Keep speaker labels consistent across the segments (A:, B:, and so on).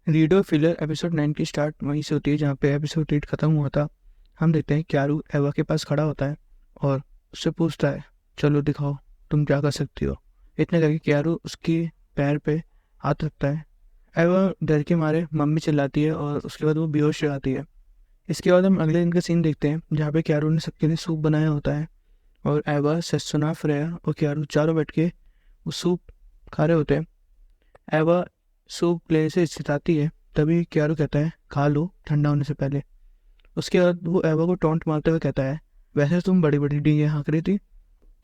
A: Redo filler episode 9 की start वहीं से होती है जहाँ पे एपिसोड 8 खत्म हुआ था। हम देखते हैं क्यारू एवा के पास खड़ा होता है और उससे पूछता है, चलो दिखाओ तुम क्या कर सकती हो। इतने करके क्यारू उसके पैर पे हाथ रखता है। एवा डर के मारे मम्मी चिल्लाती है और उसके बाद वो बेहोश हो जाती है। इसके बाद हम अगले दिन का सीन देखते हैं जहाँ पे क्यारू ने सबके लिए सूप बनाया होता है और एवा, सेस्सुना, फ्रेया और क्यारू चारों बैठ के वो सूप खा रहे होते हैं। एवा सूप लेने से हिचकिचाती है, तभी क्यारू कहता है खा लो ठंडा होने से पहले। उसके बाद वो एवा को टॉन्ट मारते हुए कहता है, वैसे तुम बड़ी बड़ी डींगे हाँक रही थी,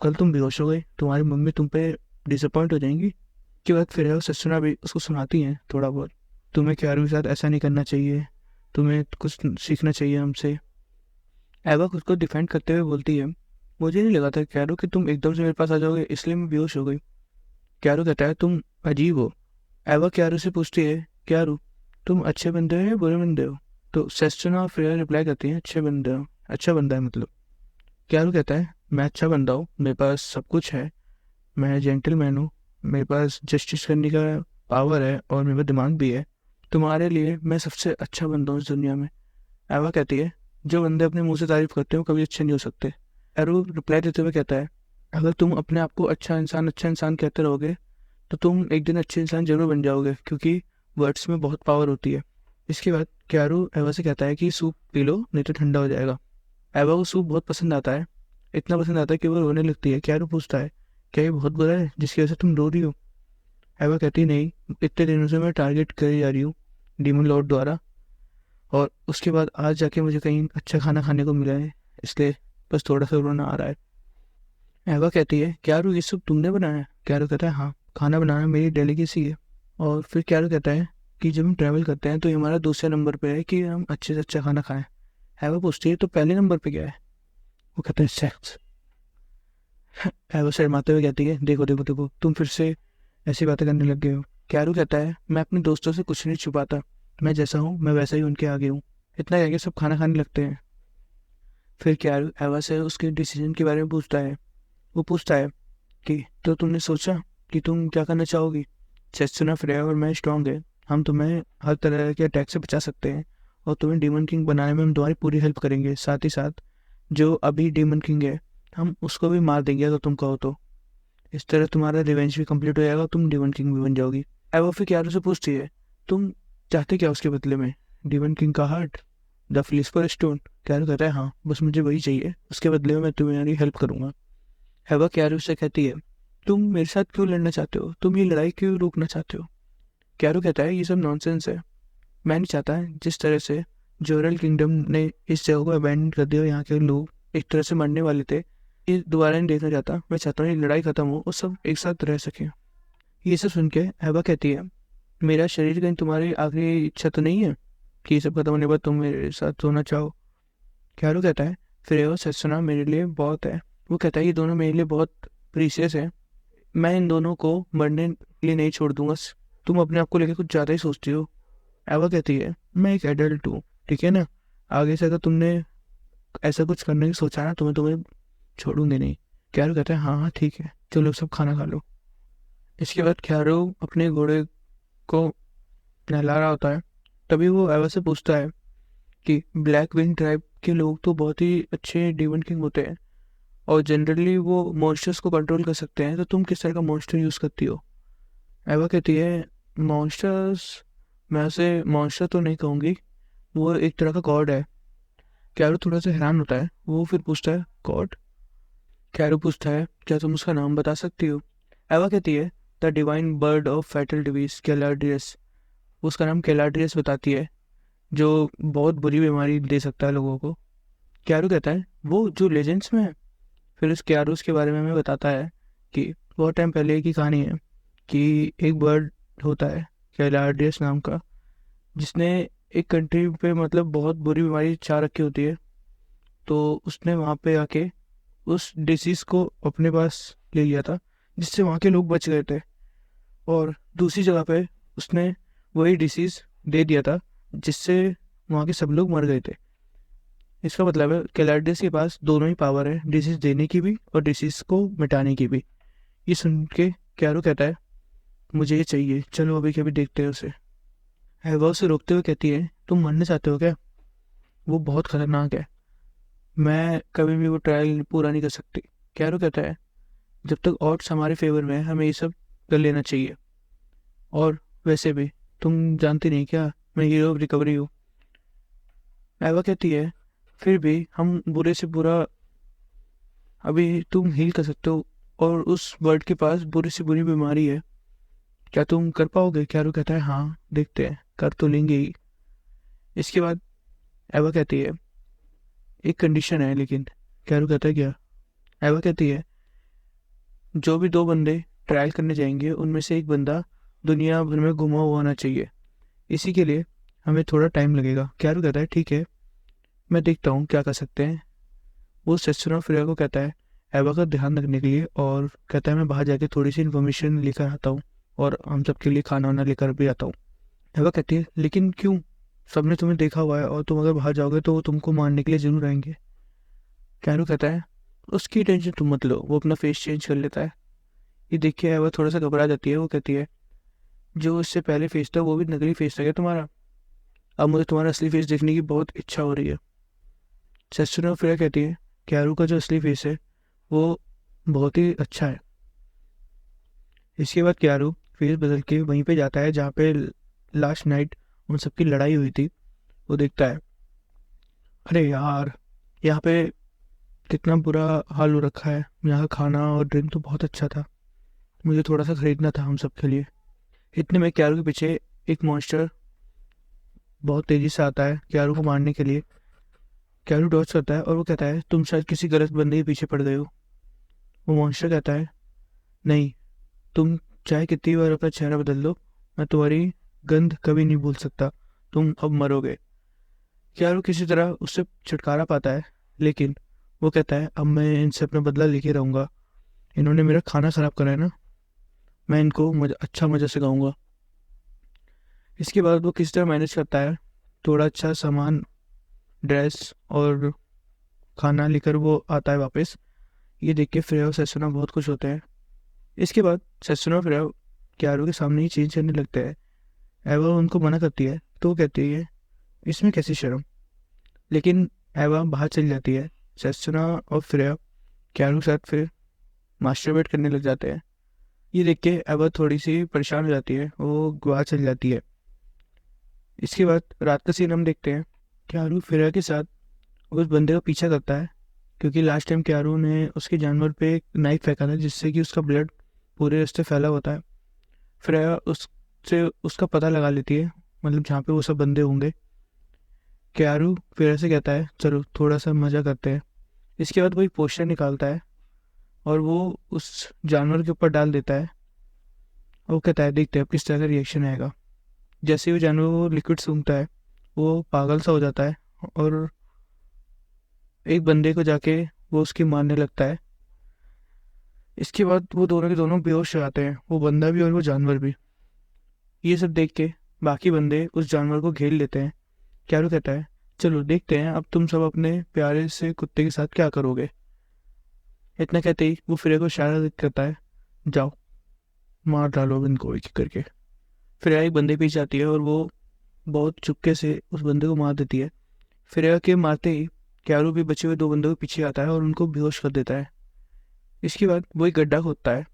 A: कल तुम बेहोश हो गई, तुम्हारी मम्मी तुम पे डिसअपॉइंट हो जाएंगी। उसके बाद फिर ससुरा भी उसको सुनाती हैं थोड़ा बहुत, तुम्हें क्यारू के साथ ऐसा नहीं करना चाहिए, तुम्हें कुछ सीखना चाहिए हमसे। एवा खुद को डिफेंड करते हुए बोलती है, मुझे नहीं लगा था क्यारू कि तुम एकदम से मेरे पास आ जाओगे, इसलिए मैं बेहोश हो गई। क्यारू कहता है तुम अजीब हो। एवा क्यारू से पूछती है, क्यारू तुम अच्छे बंदे हो या बुरे बंदे हो। तो सेस्टना और फ्रेया रिप्लाई करती हैं, अच्छे बंदे हो, अच्छा बंदा है मतलब। क्यारू कहता है मैं अच्छा बंदा हूँ, मेरे पास सब कुछ है, मैं जेंटलमैन हूँ, मेरे पास जस्टिस करने का पावर है और मेरे पास दिमाग भी है, तुम्हारे लिए मैं सबसे अच्छा बंदा हूँ इस दुनिया में। एवा कहती है, जो बंदे अपने मुंह से तारीफ करते हो कभी अच्छे नहीं हो सकते। एरू रिप्लाई देते हुए कहता है, अगर तुम अपने आप को अच्छा इंसान कहते रहोगे तो तुम एक दिन अच्छे इंसान जरूर बन जाओगे, क्योंकि वर्ड्स में बहुत पावर होती है। इसके बाद क्यारू एवा से कहता है कि सूप पी लो नहीं तो ठंडा हो जाएगा। एवा को सूप बहुत पसंद आता है, इतना पसंद आता है कि वो रोने लगती है। क्यारू पूछता है, क्या ये बहुत बुरा है जिसकी वजह से तुम रो रही हो। एवा कहती है, नहीं, इतने दिनों से मैं टारगेट करी जा रही हूँ डीमन लॉर्ड द्वारा, और उसके बाद आज जाके मुझे कहीं अच्छा खाना खाने को मिला है, इसलिए बस थोड़ा सा रोना आ रहा है। एवा कहती है, क्यारू ये सब तुमने बनाया है। क्यारू कहता है, हाँ, खाना बनाना मेरी डेलीकेसी है। और फिर क्यारू कहता है कि जब हम ट्रैवल करते हैं तो ये हमारा दूसरे नंबर पे है कि हम अच्छे से अच्छा खाना खाएं। एवा पूछती है, तो पहले नंबर पे क्या है। वो कहता है, सेक्स। एवा शर्माते हुए कहती है, देखो देखो देखो, तुम फिर से ऐसी बातें करने लग गए हो। क्यारू कहता है, मैं अपने दोस्तों से कुछ नहीं छुपाता, मैं जैसा हूँ मैं वैसा ही उनके आगे हूँ। इतना कह के सब खाना खाने लगते हैं। फिर क्यारू एवा से उसके डिसीजन के बारे में पूछता है। वो पूछता है कि तो तुमने सोचा कि तुम क्या करना चाहोगी। सेस्टिना, फ्रेया और मैं स्ट्रांग है, हम तुम्हें हर तरह के अटैक से बचा सकते हैं और तुम्हें डीमन किंग बनाने में हम तुम्हारी पूरी हेल्प करेंगे। साथ ही साथ जो अभी डीमन किंग है हम उसको भी मार देंगे अगर तुम कहो तो। इस तरह तुम्हारा रिवेंज भी कंप्लीट हो जाएगा और तुम डीमन किंग भी बन जाओगी। अब वो फिर क्यारो से पूछती है, तुम चाहते क्या उसके बदले में। डीमन किंग का हार्ट, द फिलिस्पर स्टोन। क्यारो कहता है, हाँ, बस मुझे वही चाहिए, उसके बदले में मैं तुम्हारी हेल्प करूंगा। एवा क्यारू से कहती है, तुम मेरे साथ क्यों लड़ना चाहते हो, तुम ये लड़ाई क्यों रोकना चाहते हो। क्यारू कहता है, ये सब नॉनसेंस है, मैं नहीं चाहता है जिस तरह से जोरल किंगडम ने इस जगह को अबैंडन कर दिया, यहाँ के लोग एक तरह से मरने वाले थे, ये दोबारा नहीं देखना चाहता। मैं चाहता हूँ ये लड़ाई खत्म हो और सब एक साथ रह सके। ये सब सुन के एवा कहती है, मेरा शरीर कहीं तुम्हारी आखिरी इच्छा तो नहीं है कि ये सब खत्म होने के बाद तुम मेरे साथ होना चाहो। क्यारू कहता है, फिर सत्सुना मेरे लिए बहुत है। वो कहता है, ये दोनों मेरे लिए बहुत प्रीशियस है, मैं इन दोनों को मरने के लिए नहीं छोड़ दूंगा। तुम अपने आप को लेकर कुछ ज़्यादा ही सोचती हो। एवा कहती है, मैं एक एडल्ट हूँ, ठीक है ना, आगे से अगर तुमने ऐसा कुछ करने की सोचा ना तुम्हें तुम्हें छोड़ूंगी नहीं। क्यारू कहता है, हाँ हाँ ठीक है, चलो सब खाना खा लो। इसके बाद क्यारू अपने घोड़े को नहला रहा होता है, तभी वो एवा से पूछता है कि ब्लैक विंग ट्राइब के लोग तो बहुत ही अच्छे डीमन किंग होते हैं और जनरली वो मॉन्स्टर्स को कंट्रोल कर सकते हैं, तो तुम किस तरह का मॉन्स्टर यूज़ करती हो। एवा कहती है, मॉन्स्टर्स, मैं उसे मॉन्स्टर तो नहीं कहूँगी, वो एक तरह का गॉड है। कैरो थोड़ा सा हैरान होता है, वो फिर पूछता है, गॉड। कैरो पूछता है, क्या तुम उसका नाम बता सकती हो। एवा कहती है, the divine bird of fatal disease, Caladrius. उसका नाम कैलाड्रियस बताती है, जो बहुत बुरी बीमारी दे सकता है लोगों को। कैरो कहता है, वो जो लेजेंड्स में है। फिर उस क्यारूस के बारे में हमें बताता है कि बहुत टाइम पहले की कहानी है कि एक बर्ड होता है कैलाडियस नाम का, जिसने एक कंट्री पे मतलब बहुत बुरी बीमारी छा रखी होती है, तो उसने वहाँ पे आके उस डिसीज़ को अपने पास ले लिया था, जिससे वहाँ के लोग बच गए थे। और दूसरी जगह पे उसने वही डिसीज़ दे दिया था, जिससे वहाँ के सब लोग मर गए थे। इसका मतलब है कैलाडियस के पास दोनों ही पावर है, डिसीज़ देने की भी और डिसीज़ को मिटाने की भी। ये सुन के क्यारो कहता है, मुझे ये चाहिए, चलो अभी के अभी देखते हैं उसे। एवा उसे रोकते हुए कहती है, तुम मरना चाहते हो क्या? वो बहुत खतरनाक है, मैं कभी भी वो ट्रायल पूरा नहीं कर सकती। कैरो कहता है, जब तक ऑड्स हमारे फेवर में है हमें ये सब कर लेना चाहिए, और वैसे भी तुम जानती नहीं क्या, मैं हीरो ऑफ रिकवरी हूँ। एवा कहती है, फिर भी हम बुरे से बुरा, अभी तुम हील कर सकते हो, और उस बर्ड के पास बुरी से बुरी बीमारी है, क्या तुम कर पाओगे? कैरो कहता है, हाँ देखते हैं, कर तो लेंगे ही। इसके बाद एवा कहती है, एक कंडीशन है लेकिन। कैरो कहता है, क्या? एवा कहती है, जो भी दो बंदे ट्रायल करने जाएंगे उनमें से एक बंदा दुनिया भर में घुमा हुआ होना चाहिए, इसी के लिए हमें थोड़ा टाइम लगेगा। कैरो कहता है, ठीक है, मैं देखता हूँ क्या कर सकते हैं। वो सेस्टोना फ्रेया को कहता है एवा का ध्यान रखने के लिए, और कहता है मैं बाहर जाके थोड़ी सी इन्फॉर्मेशन लेकर आता हूँ, और हम सबके लिए खाना वाना लेकर भी आता हूँ। एवा कहती है, लेकिन क्यों? सबने तुम्हें देखा हुआ है, और तुम अगर बाहर जाओगे तो वो तुमको मारने के लिए जरूर आएंगे। कैरो कहता है, उसकी टेंशन तुम मत लो, वो अपना फेस चेंज कर लेता है। ये देख के एवा थोड़ा सा घबरा जाती है। वो कहती है, जो इससे पहले फेस था वो भी नकली फेस था क्या तुम्हारा? अब मुझे तुम्हारा असली फेस देखने की बहुत इच्छा हो रही है। सेस्टोना फ्रेया कहती है, कैरो का जो असली फेस है वो बहुत ही अच्छा है। इसके बाद क्यारू फेस बदल के वहीं पे जाता है जहाँ पे लास्ट नाइट उन सबकी लड़ाई हुई थी। वो देखता है, अरे यार, यहाँ पे कितना बुरा हाल हो रखा है, यहाँ का खाना और ड्रिंक तो बहुत अच्छा था, मुझे थोड़ा सा खरीदना था हम सब के लिए। इतने में क्यारू के पीछे एक मॉन्स्टर बहुत तेजी से आता है क्यारू को मारने के लिए। क्यारू डॉज करता है और वो कहता है, तुम शायद किसी गलत बंदे के पीछे पड़ गए हो। वो मॉन्स्टर कहता है, नहीं, तुम चाहे कितनी बार अपना चेहरा बदल लो, मैं तुम्हारी गंध कभी नहीं भूल सकता, तुम अब मरोगे। क्यारू किसी तरह उससे छुटकारा पाता है, लेकिन वो कहता है, अब मैं इनसे अपना बदला लेके रहूँगा, इन्होंने मेरा खाना खराब करा है ना, मैं इनको अच्छा मजा सिखाऊंगा। इसके बाद वो किस तरह मैनेज करता है, थोड़ा अच्छा सामान, ड्रेस और खाना लेकर वो आता है वापस। ये देख के फ्रेया और सेसुना बहुत खुश होते हैं। इसके बाद सेसुना और फ्रेया क्यारू के सामने ही चेंज करने लगते हैं। एवा उनको मना करती है तो वो कहती है, इसमें कैसी शर्म, लेकिन एवा बाहर चली जाती है। सेसुना और फ्रेया क्यारू के साथ फिर मास्टरबेट करने लग जाते हैं। ये देख के एवा थोड़ी सी परेशान हो जाती है, वो बाहर चली जाती है। इसके बाद रात का सीन हम देखते हैं। क्यारू फ्रेया के साथ उस बंदे का पीछा करता है, क्योंकि लास्ट टाइम क्यारू ने उसके जानवर पे एक नाइफ फेंका था जिससे कि उसका ब्लड पूरे रास्ते फैला होता है। फ्रेया उससे उसका पता लगा लेती है, मतलब जहाँ पे वो सब बंदे होंगे। क्यारू फ्रेया से कहता है, चलो थोड़ा सा मजा करते हैं। इसके बाद वो एक पोस्टर निकालता है और वो उस जानवर के ऊपर डाल देता है। वो कहता है, देखते हैं अब किस तरह का रिएक्शन आएगा। जैसे ही वो जानवर वो लिक्विड सूंघता है, वो पागल सा हो जाता है और एक बंदे को जाके वो उसकी मारने लगता है। इसके बाद वो दोनों के दोनों बेहोश हो जाते हैं, वो बंदा भी और वो जानवर भी। ये सब देख के बाकी बंदे उस जानवर को घेर लेते हैं। क्यारू कहता है, चलो देखते हैं अब तुम सब अपने प्यारे से कुत्ते के साथ क्या करोगे। इतना कहते ही वो फ्रेया को इशारा करता है, जाओ मार डालो इनको एक एक करके। फ्रेया एक बंदे पीछे जाती है और वो बहुत चुपके से उस बंदे को मार देती है। फ्रेया के मारते ही क्यारू भी बचे हुए दो बंदों के पीछे आता है और उनको बेहोश कर देता है। इसके बाद वो एक गड्ढा खोदता है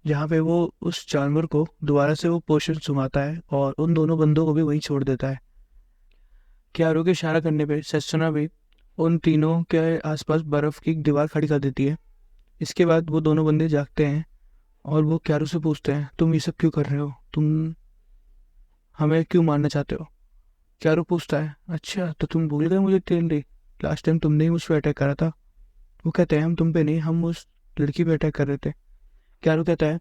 A: जहाँ पे वो उस जानवर को दोबारा से वो पोषण सुंघाता है और उन दोनों बंदों को भी वहीं छोड़ देता है। क्यारू के इशारा करने पे सेस्टोना भी उन तीनों के आसपास बर्फ की एक दीवार खड़ी कर देती है। इसके बाद वो दोनों बंदे जागते हैं और वो क्यारू से पूछते हैं, तुम ये सब क्यों कर रहे हो, तुम हमें क्यों मारना चाहते हो? क्यारू पूछता है, अच्छा तो तुम भूल गए मुझे तेल दे, लास्ट टाइम तुमने ही मुझ पर अटैक करा था। वो कहते हैं, हम तुम पे नहीं, हम उस लड़की पे अटैक कर रहे थे। क्यारू कहता है,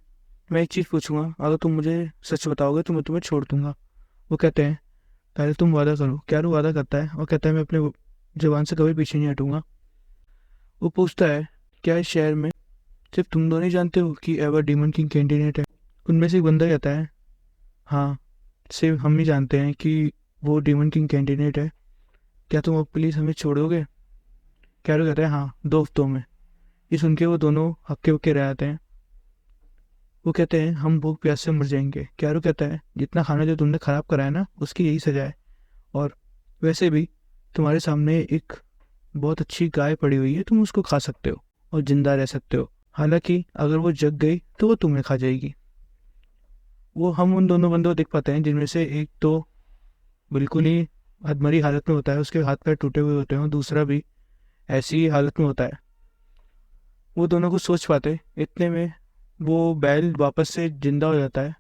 A: मैं एक चीज़ पूछूंगा, अगर तुम मुझे सच बताओगे तो मैं तुम्हें छोड़ दूंगा। वो कहते हैं, पहले तुम वादा करो। क्यारू वादा करता है और कहता है, मैं अपने जवान से कभी पीछे नहीं हटूंगा। वो पूछता है, क्या इस शहर में सिर्फ तुम दोनों ही जानते हो कि एवर डीमन किंग कैंडिडेट है? उनमें से एक बंदा कहता है, हाँ, सिर्फ हम ही जानते हैं कि वो डीमन किंग कैंडिडेट है, क्या तुम अब प्लीज़ हमें छोड़ोगे? कैरो कहता है, हाँ, 2 हफ्तों में। ये सुन के वो दोनों हक्के बक्के रह जाते हैं। वो कहते हैं हम भूख प्यास से मर जाएंगे। क्यारू कहता है जितना खाना जो तुमने खराब करा है ना उसकी यही सजा है, और वैसे भी तुम्हारे सामने एक बहुत अच्छी गाय पड़ी हुई है, तुम उसको खा सकते हो और जिंदा रह सकते हो। हालांकि अगर वो जग गई तो वो तुम्हें खा जाएगी। वो हम उन दोनों बंदों को देख पाते हैं जिनमें से एक तो बिल्कुल ही अधमरी हालत में होता है, उसके हाथ पैर टूटे हुए होते हैं, और दूसरा भी ऐसी ही हालत में होता है। वो दोनों को सोच पाते इतने में वो बैल वापस से जिंदा हो जाता है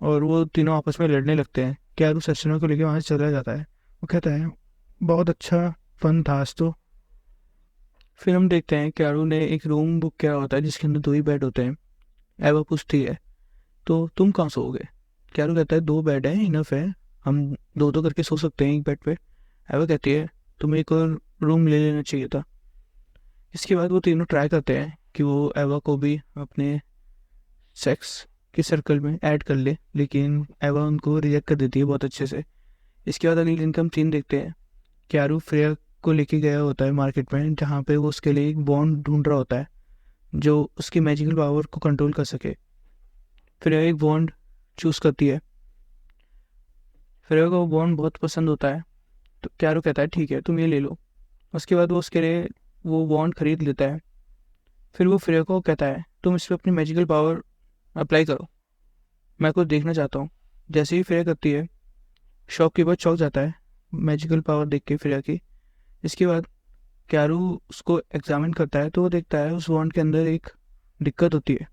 A: और वो तीनों आपस में लड़ने लगते हैं। क्यारू सचिनों को लेकर वहां से चला जाता है। वो कहता है बहुत अच्छा फन था आज तो। फिर हम देखते हैं क्यारू ने एक रूम बुक किया होता है जिसके अंदर 2 ही बेड होते हैं। एवा पूछती है तो तुम कहाँ सोओगे? क्यारू कहता है 2 बेड हैं, इनफ है, हम 2-2 करके सो सकते हैं एक बेड पे। एवा कहती है तुम्हें एक और रूम ले लेना चाहिए था। इसके बाद वो तीनों ट्राई करते हैं कि वो एवा को भी अपने सेक्स के सर्कल में ऐड कर ले, लेकिन एवा उनको रिजेक्ट कर देती है बहुत अच्छे से। इसके बाद अगले दिन का हम सीन देखते हैं। क्यारू फ्रेया को लेके गया होता है मार्केट में, जहाँ पे वो उसके लिए एक बॉन्ड ढूंढ रहा होता है जो उसकी मैजिकल पावर को कंट्रोल कर सके। फ्रेया एक बॉन्ड चूज करती है। फ्रेया को वो बॉन्ड बहुत पसंद होता है, तो क्यारू कहता है ठीक है तुम ये ले लो। उसके बाद वो उसके लिए वो बॉन्ड खरीद लेता है। फिर वो फ्रेया को कहता है तुम इस पर अपनी मैजिकल पावर अप्लाई करो, मैं कुछ देखना चाहता हूँ। जैसे ही फ्रेया करती है, शॉपकीपर चौंक जाता है मैजिकल पावर देख के फ्रेया की। इसके बाद क्यारू उसको एग्जामिन करता है तो वो देखता है उस वॉन्ड के अंदर एक दिक्कत होती है,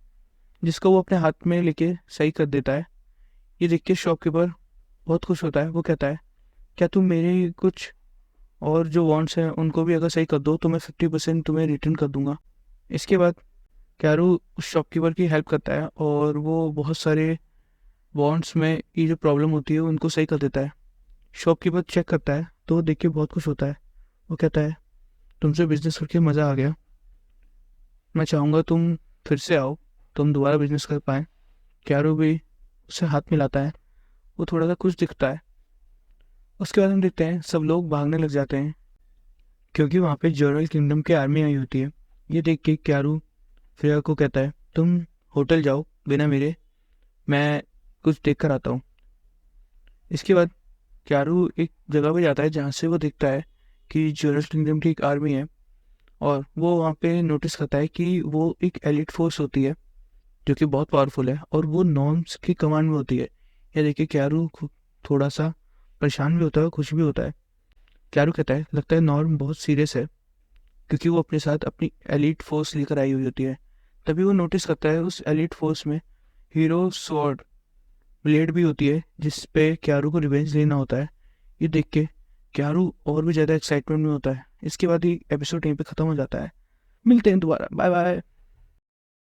A: जिसको वो अपने हाथ में लेके सही कर देता है। ये देख के शॉपकीपर बहुत खुश होता है। वो कहता है क्या तुम मेरे कुछ और जो वॉन्ड्स हैं उनको भी अगर सही कर दो तो मैं 50% तुम्हें रिटर्न कर दूंगा। इसके बाद क्यारू उस शॉपकीपर की हेल्प करता है और वो बहुत सारे बॉन्ड्स में ये जो प्रॉब्लम होती है उनको सही कर देता है। शॉपकीपर चेक करता है तो वो देख के बहुत खुश होता है। वो कहता है तुमसे बिजनेस करके मज़ा आ गया, मैं चाहूँगा तुम फिर से आओ, तुम दोबारा बिजनेस कर पाए। क्यारू भी उससे हाथ मिलाता है। वो थोड़ा सा खुश दिखता है। उसके बाद हम देखते हैं सब लोग भागने लग जाते हैं क्योंकि वहाँ पे जॉयल किंगडम की आर्मी आई होती है। ये देख के क्यारू फ्रेया को कहता है तुम होटल जाओ बिना मेरे, मैं कुछ देख कर आता हूँ। इसके बाद क्यारू एक जगह पे जाता है जहाँ से वो देखता है कि जॉयल किंगडम की एक आर्मी है, और वो वहाँ पे नोटिस करता है कि वो एक एलिट फोर्स होती है जो कि बहुत पावरफुल है और वो नॉर्म्स की कमांड में होती है। यह देखिए क्यारू थोड़ा सा परेशान भी होता है और खुश भी होता है। क्यारू कहता है लगता है नॉर्म बहुत सीरियस है क्योंकि वो अपने साथ अपनी एलिट फोर्स लेकर आई हुई होती है। तभी वो नोटिस करता है उस एलिट फोर्स में हीरो स्वॉर्ड ब्लेड भी होती है जिस पे क्यारू को रिवेंज लेना होता है। ये देख के क्यारू और भी ज़्यादा एक्साइटमेंट में होता है। इसके बाद ही एपिसोड यहीं पे ख़त्म हो जाता है। मिलते हैं दोबारा, बाय बाय।